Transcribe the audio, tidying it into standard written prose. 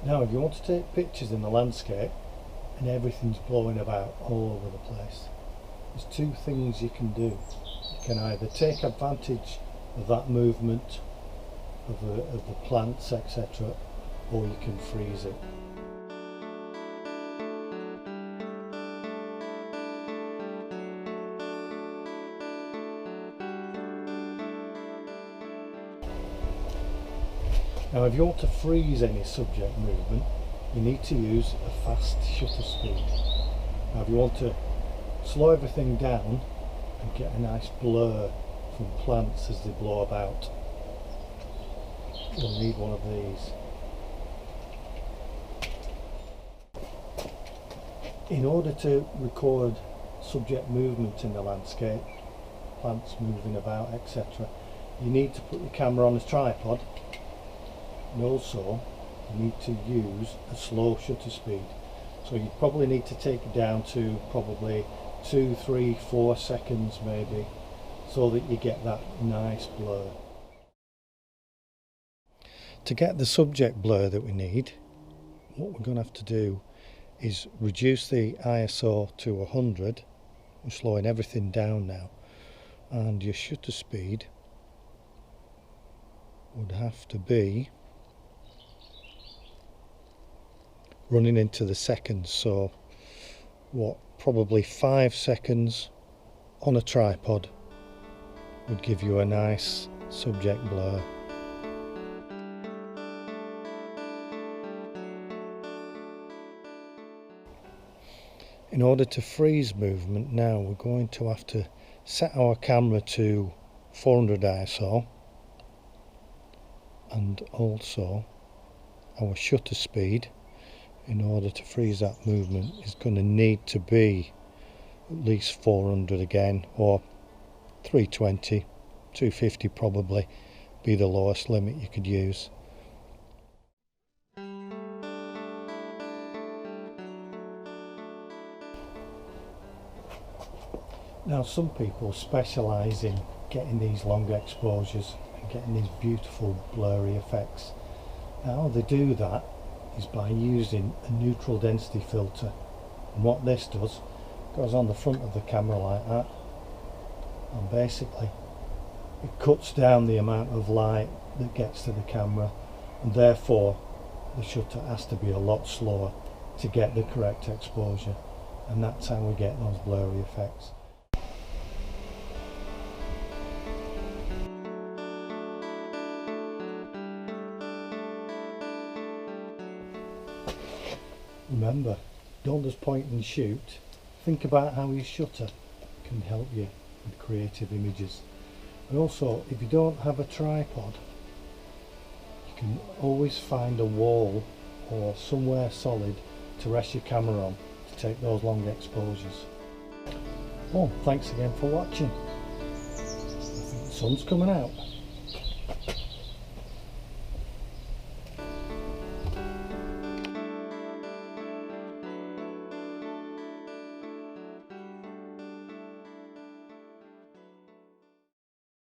Now if you want to take pictures in the landscape and everything's blowing about all over the place, there's two things you can do. You can either take advantage of that movement of the plants, etc., or you can freeze it. Now if you want to freeze any subject movement, you need to use a fast shutter speed. Now if you want to slow everything down and get a nice blur from plants as they blow about, you'll need one of these. In order to record subject movement in the landscape, plants moving about, etc., you need to put your camera on a tripod, and also you need to use a slow shutter speed. So you probably need to take it down to probably 2, 3, 4 seconds maybe, so that you get that nice blur. To get the subject blur that we need, what we're going to have to do is reduce the ISO to 100. We're slowing everything down now, and your shutter speed would have to be running into the seconds, so what, probably 5 seconds on a tripod would give you a nice subject blur. In order to freeze movement now, we're going to have to set our camera to 400 ISO, and also our shutter speed in order to freeze that movement is going to need to be at least 400 again, or 320, 250 probably be the lowest limit you could use. Now some people specialise in getting these long exposures and getting these beautiful blurry effects. Now how they do that is by using a neutral density filter, and what this does, goes on the front of the camera like that, and basically it cuts down the amount of light that gets to the camera, and therefore the shutter has to be a lot slower to get the correct exposure, and that's how we get those blurry effects. Remember, don't just point and shoot. Think about how your shutter can help you with creative images. And also, if you don't have a tripod, you can always find a wall or somewhere solid to rest your camera on to take those long exposures. Well, thanks again for watching. I think the sun's coming out.